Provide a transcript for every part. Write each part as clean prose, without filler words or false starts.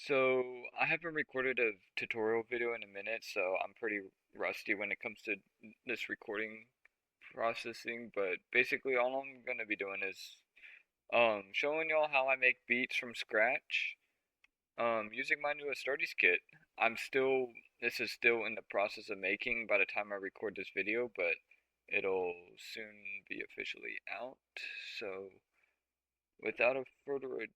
So I haven't recorded a tutorial video in a minute, so I'm pretty rusty when it comes to this recording processing, but basically all I'm gonna be doing is showing y'all how I make beats from scratch using my newest Starties kit. This is still in the process of making by the time I record this video, but it'll soon be officially out. So without a further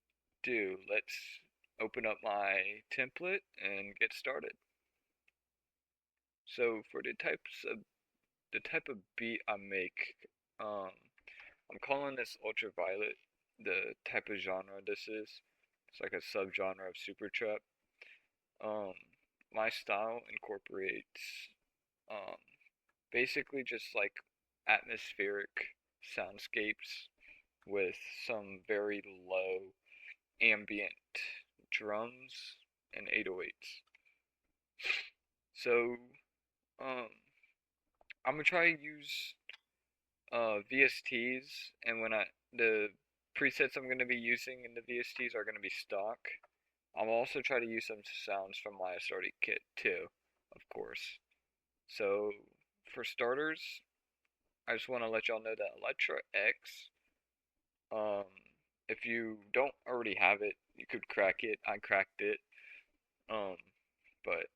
ado, let's open up my template and get started. So for the type of beat I make, I'm calling this ultraviolet. The type of genre this is, it's like a subgenre of Supertrap. Um, my style incorporates um, basically just like atmospheric soundscapes with some very low ambient drums and 808s. So, um, I'm gonna try to use VSTs, and the presets I'm gonna be using in the VSTs are gonna be stock. I'll also try to use some sounds from my starting kit too, of course. So, for starters, I just want to let y'all know that UltrxX, um, if you don't already have it, you could crack it. I cracked it. Um, but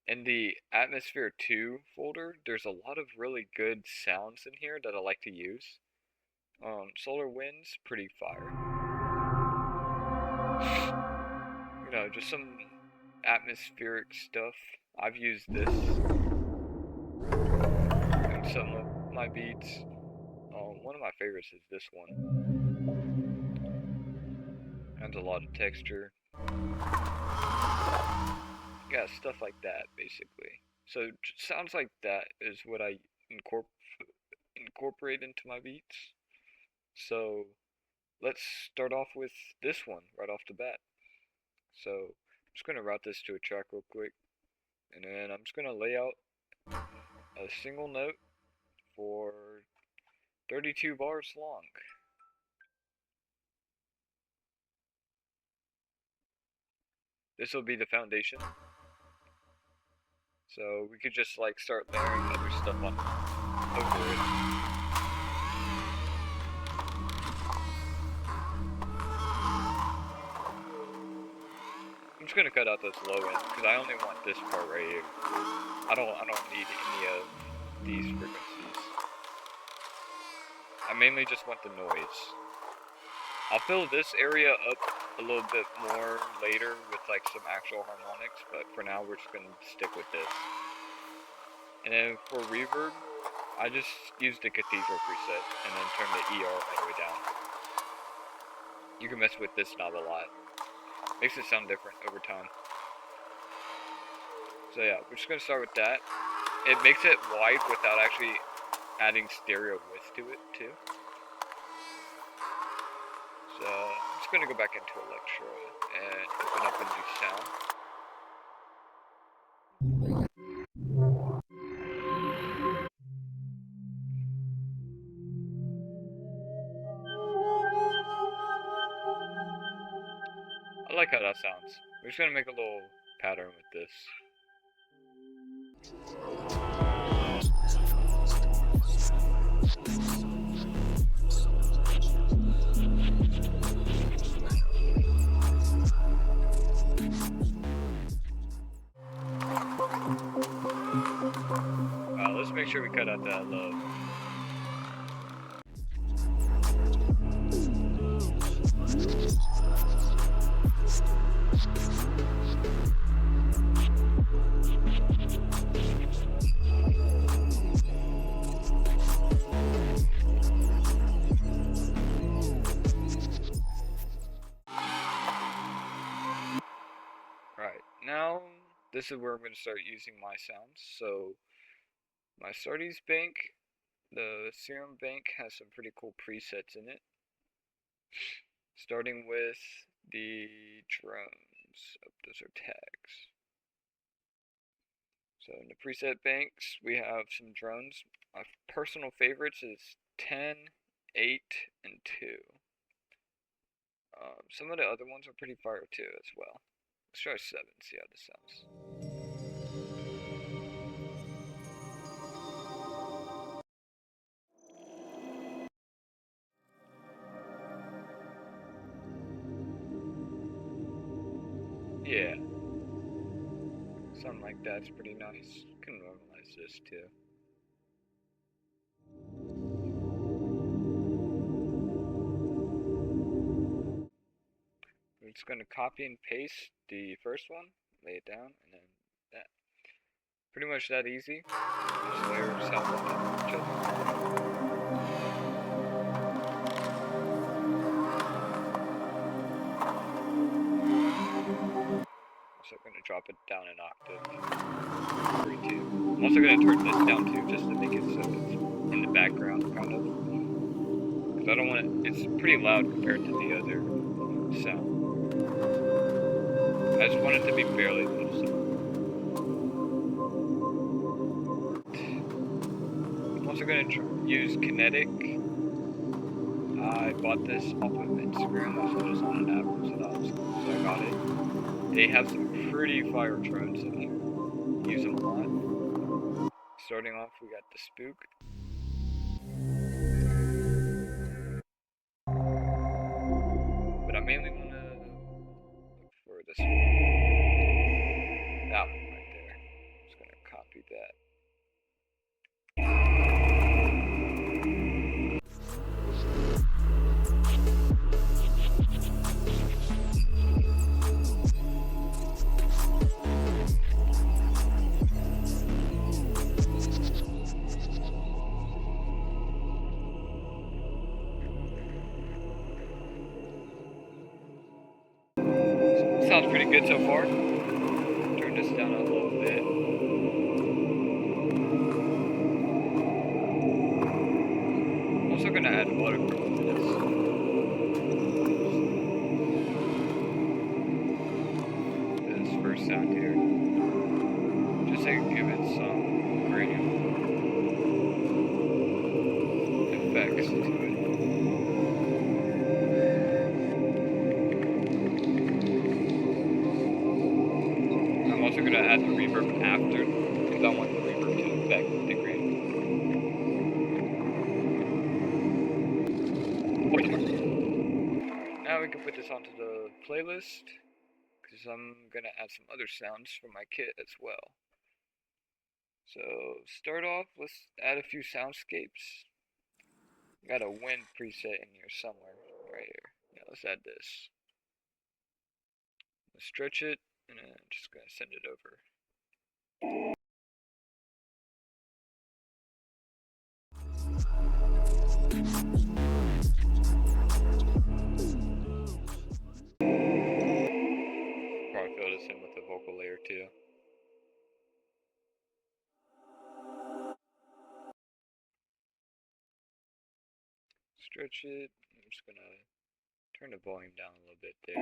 in the Atmosphere 2 folder, there's a lot of really good sounds in here that I like to use. Solar Winds, pretty fire. You know, just some atmospheric stuff. I've used this in some of my beats. One of my favorites is this one. Has a lot of texture. Yeah, stuff like that, basically. So sounds like that is what I incorporate into my beats. So let's start off with this one right off the bat. So I'm just gonna route this to a track real quick, and then I'm just gonna lay out a single note for 32 bars long. This will be the foundation. So we could just like start layering other stuff on over it. I'm just gonna cut out those low ends because I only want this part right here. I don't need any of these frequencies. I mainly just want the noise. I'll fill this area up a little bit more later with like some actual harmonics, but for now we're just gonna stick with this. And then for reverb, I just used the cathedral preset and then turn the ER all the way down. You can mess with this knob a lot. Makes it sound different over time. So yeah, we're just gonna start with that. It makes it wide without actually adding stereo width to it too. So I'm just gonna go back into Electro and open up a new sound. I like how that sounds. We're just gonna make a little pattern with this. Let's make sure we cut out that low. Right, now this is where I'm going to start using my sounds. So my Starties bank, the Serum bank has some pretty cool presets in it. Starting with the drones. Oh, those are tags. So in the preset banks, we have some drones. My personal favorites is 10, 8, and 2. Some of the other ones are pretty fire too as well. Let's try 7, see how this sounds. Yeah. Something like that's pretty nice. Can normalize this too. We're just going to copy and paste the first one, lay it down, and then that. Pretty much that easy. Just layers sound on top of each other. Also going to drop it down an octave. 3, 2. I'm also going to turn this down too, just to make it so it's in the background, kind of. Because I don't want it, it's pretty loud compared to the other sound. I just want it to be fairly low. I'm also going to use Kinetic. I bought this off of Instagram. I saw this on an app, so I got it. They have some pretty fire drones in here. Use them a lot. Starting off, we got the Spook. But I mainly want to look for this one. That one right there. I'm just going to copy that. Sounds pretty good so far. Turn this down a little bit. I'm also going to add waterproof to this first sound here. Just to give it some granular effects to it. I'm also going to add the reverb after, because I want the reverb to affect the grain. Alright, now we can put this onto the playlist, because I'm going to add some other sounds from my kit as well. So, start off, let's add a few soundscapes. Got a wind preset in here somewhere, right here. Yeah, let's add this. Let's stretch it, and I'm just going to send it over. Probably fill this in with the vocal layer too. Stretch it. I'm just going to turn the volume down a little bit there.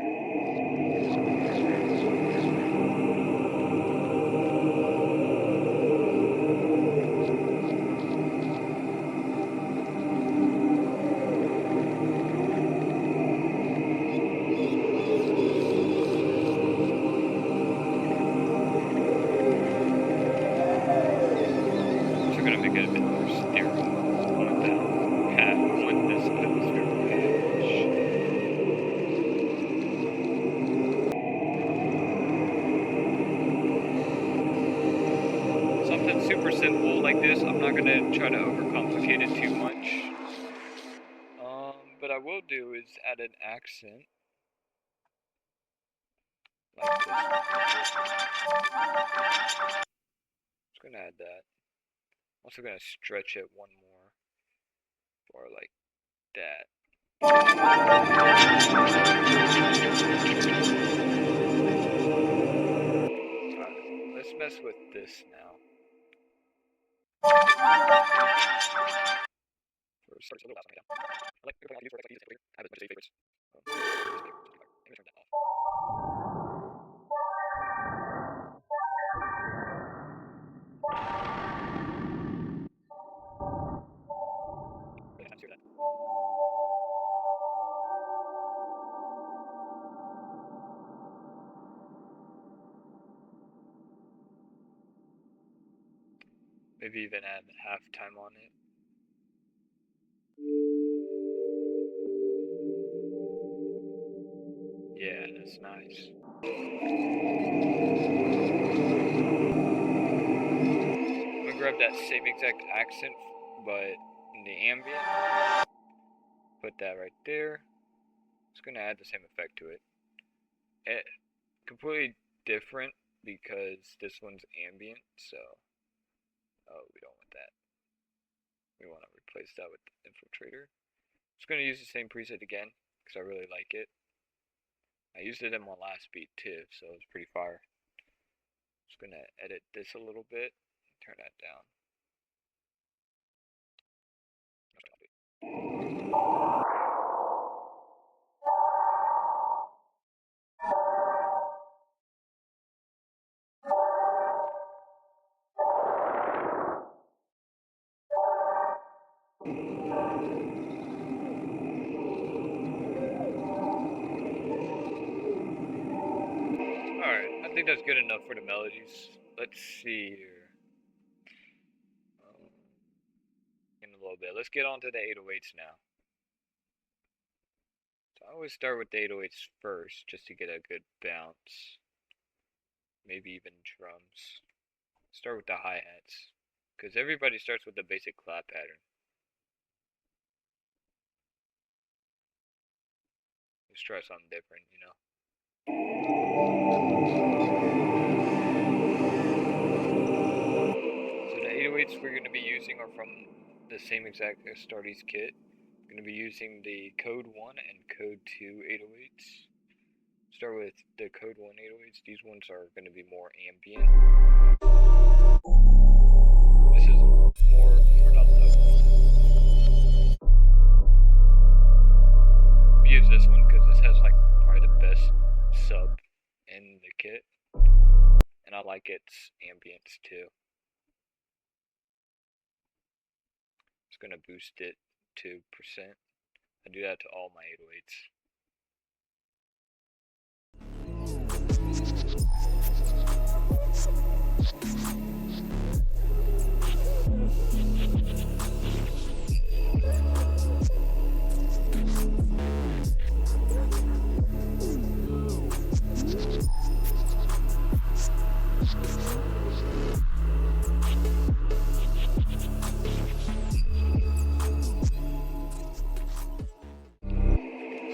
Super simple like this. I'm not going to try to overcomplicate it too much. But I will do is add an accent. Like this. Just going to add that. I'm also going to stretch it one more. Or like that. Alright, let's mess with this now. First, start a little loud, down. I like to use words like these and have as much as favorites. I'm gonna turn that off. Really nice to hear that. Maybe even add halftime on it. Yeah, that's nice. I'm gonna grab that same exact accent, but in the ambient. Put that right there. It's gonna add the same effect to it. Completely different because this one's ambient, so we don't want that. We want to replace that with the infiltrator. Just gonna use the same preset again because I really like it. I used it in my last beat too, so it's pretty fire. Just gonna edit this a little bit, turn that down. Alright, I think that's good enough for the melodies. Let's see here. In a little bit. Let's get on to the 808s now. So I always start with the 808s first, just to get a good bounce. Maybe even drums. Start with the hi-hats, because everybody starts with the basic clap pattern. Let's try something different, you know. So the 808s we're going to be using are from the same exact Astartes kit. We're going to be using the Code 1 and Code 2 808s. Start with the Code 1 808s. These ones are going to be more ambient. This is more not low. Use this one because this has like probably the best sub in the kit, and I like its ambience too. It's gonna boost it 2%. I do that to all my 808s.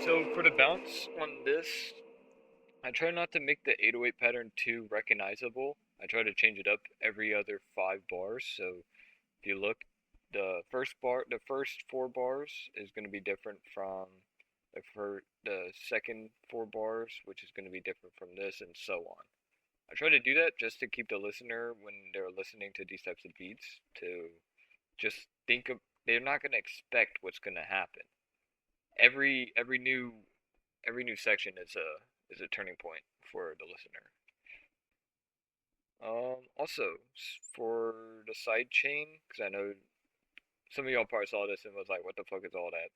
So for the bounce on this, I try not to make the 808 pattern too recognizable. I try to change it up every other 5 bars. So if you look, the first 4 bars is going to be different from the second 4 bars, which is going to be different from this, and so on. I try to do that just to keep the listener, when they're listening to these types of beats, to just think of, they're not going to expect what's going to happen. Every new section is a turning point for the listener. Also for the sidechain, because I know some of y'all probably saw this and was like, "What the fuck is all that?"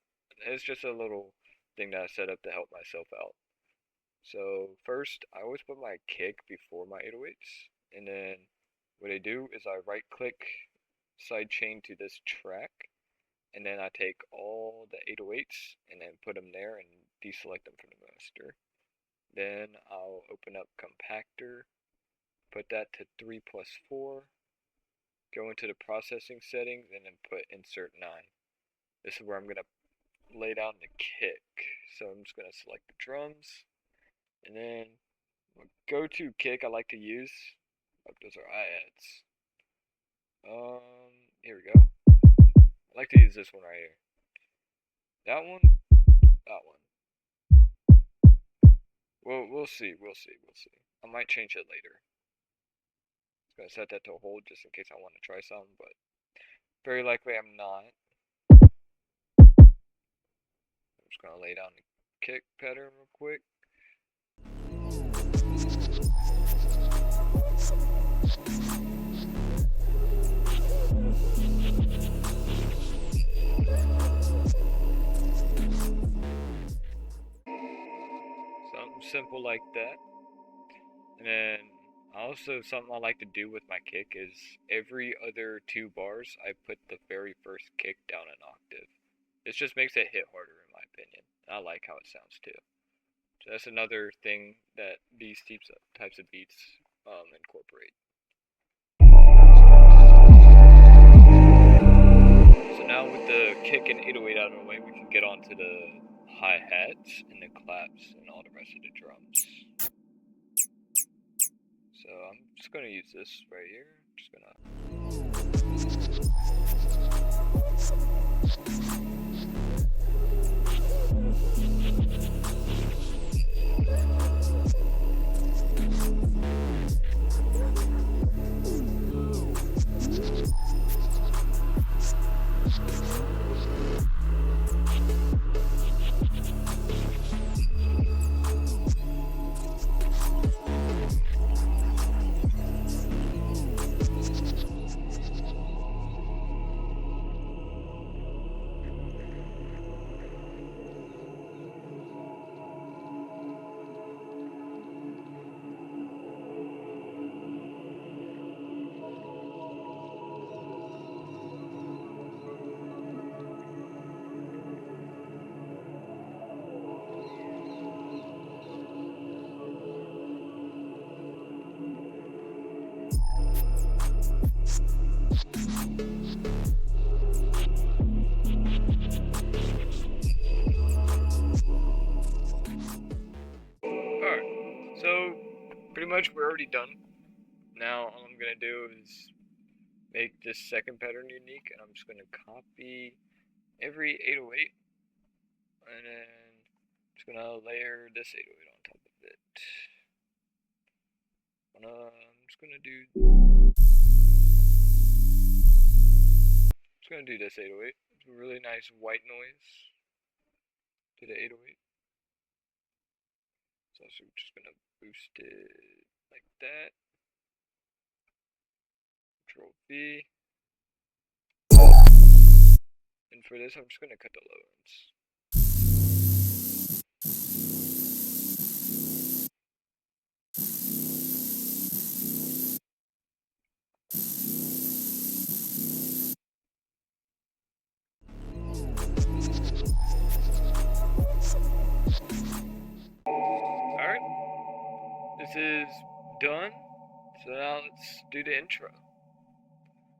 It's just a little thing that I set up to help myself out. So first, I always put my kick before my 808s, and then what I do is I right click sidechain to this track, and then I take all the 808s and then put them there and deselect them from the master. Then I'll open up compactor, put that to 3+4, go into the processing settings, and then put insert 9. This is where I'm going to lay down the kick. So I'm just going to select the drums, and then go-to kick I like to use, those are hi-hats. Here we go. I like to use this one right here. That one, that one. We'll see. I might change it later. I'm gonna set that to a hold just in case I want to try some, but very likely I'm not. I'm just gonna lay down the kick pattern real quick. Something simple like that. And then Also, something I like to do with my kick is every other 2 bars, I put the very first kick down an octave. This just makes it hit harder, in my opinion. I like how it sounds too. So that's another thing that these types of beats incorporate. So now with the kick and 808 out of the way, we can get onto the hi-hats and the claps and all the rest of the drums. So I'm just gonna use this right here. Just gonna. Alright, so pretty much we're already done. Now all I'm gonna do is make this second pattern unique, and I'm just gonna copy every 808, and then I'm just gonna layer this 808 on top of it. I'm just gonna do this 808. It's a really nice white noise to the 808. So I'm just gonna boost it like that. Control V. And for this, I'm just gonna cut the low ends. Alright, this is done. So now let's do the intro.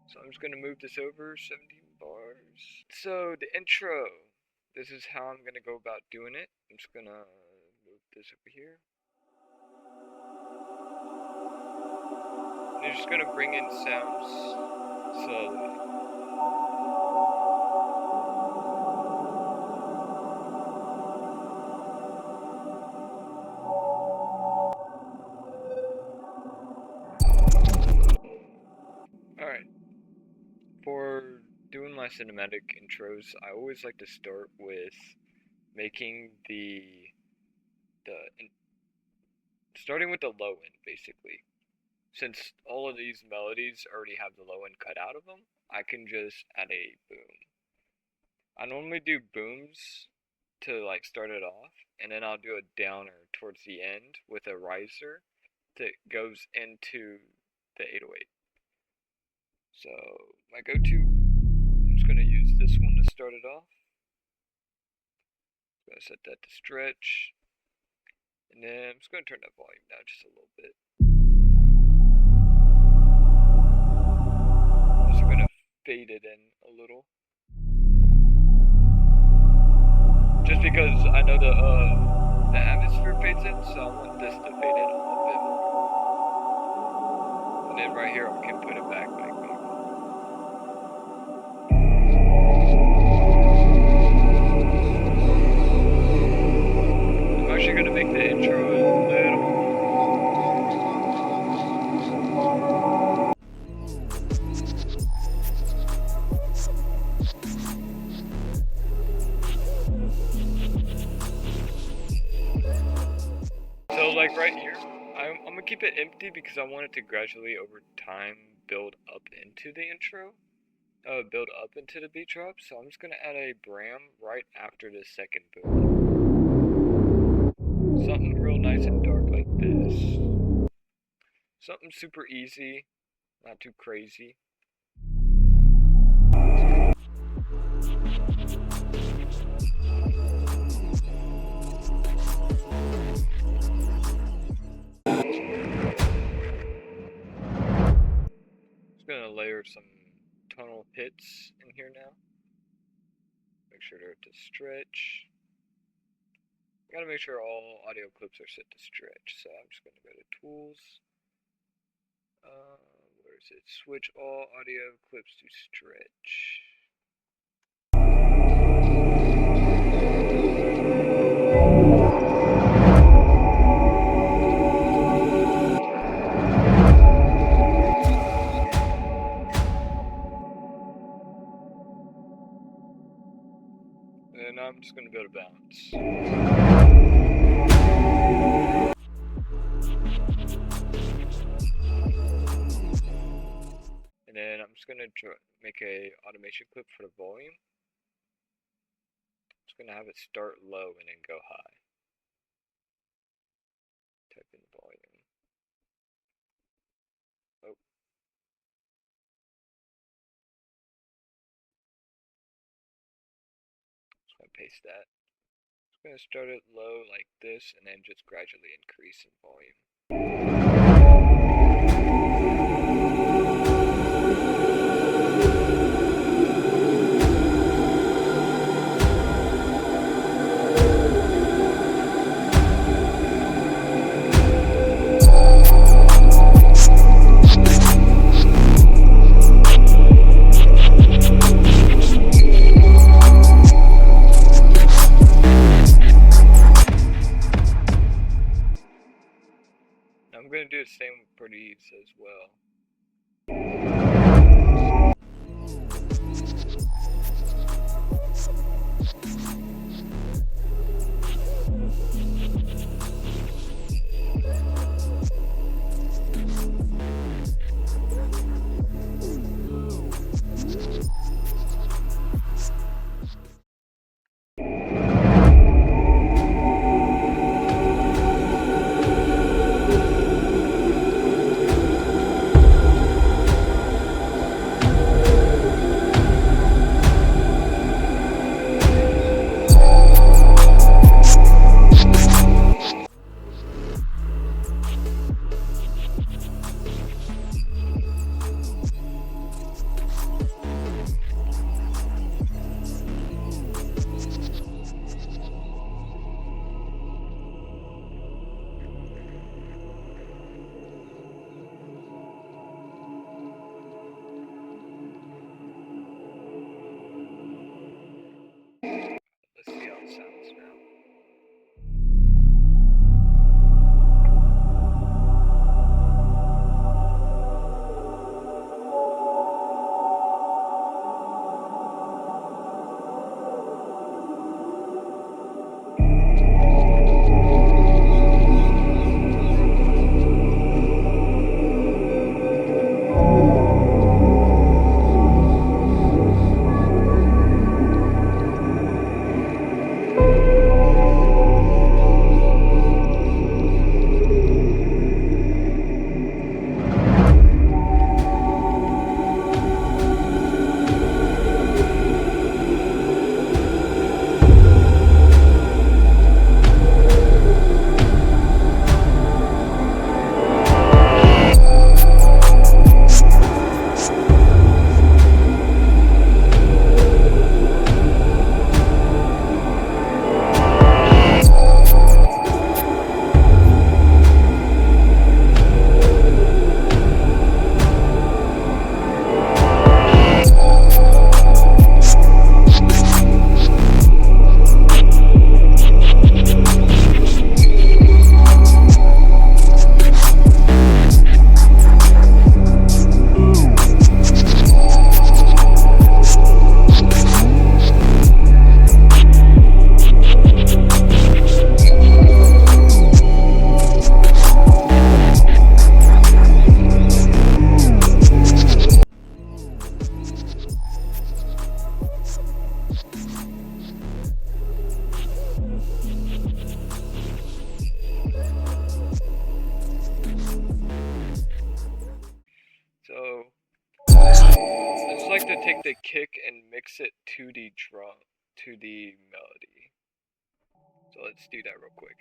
So I'm just gonna move this over 17 bars. So the intro, this is how I'm gonna go about doing it. I'm just gonna move this over here. And you're just gonna bring in sounds slowly. Alright, for doing my cinematic intros, I always like to start with making starting with the low end, basically. Since all of these melodies already have the low end cut out of them, I can just add a boom. I normally do booms to like start it off, and then I'll do a downer towards the end with a riser that goes into the 808. So my go-to, I'm just gonna use this one to start it off. I'm gonna set that to stretch, and then I'm just gonna turn that volume down just a little bit. I'm also gonna fade it in a little, just because I know the atmosphere fades in, so I want this to fade in a little bit more. And then right here, I can put it back like that. I'm actually gonna make the intro a little. So like right here, I'm gonna keep it empty because I want it to gradually over time build up into the intro, build up into the beat drop. So I'm just gonna add a bram right after the second boom. Something real nice and dark like this. Something super easy, not too crazy. Just gonna layer some tonal hits in here now. Make sure they're to stretch. Gotta make sure all audio clips are set to stretch. So I'm just gonna go to Tools. Where is it? Switch all audio clips to stretch. And I'm just going to go to balance. And then I'm just going to make a automation clip for the volume. Just going to have it start low and then go high. Type in volume. Oh. Just going to paste that. Just going to start it low like this and then just gradually increase in volume. I'm going to do the same for these as well. take the kick and mix it to the drum, to the melody. So let's do that real quick.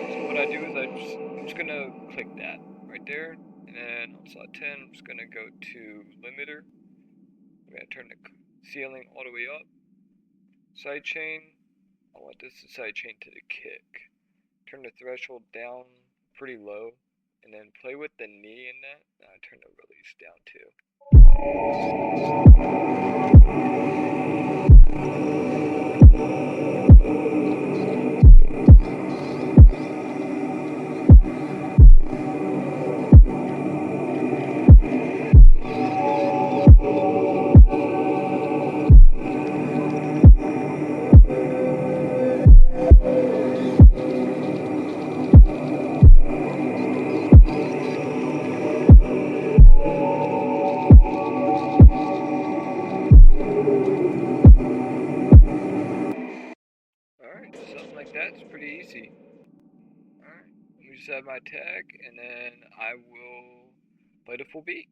So what I do is I'm just gonna click that right there, and then on slot 10, I'm just gonna go to limiter. I'm gonna turn the ceiling all the way up. Sidechain, I want this to sidechain to the kick. Turn the threshold down pretty low, and then play with the knee in that. Turn the release down too. Alright, something like that's pretty easy. Alright, let me just add my tag, and then I will play the full beat.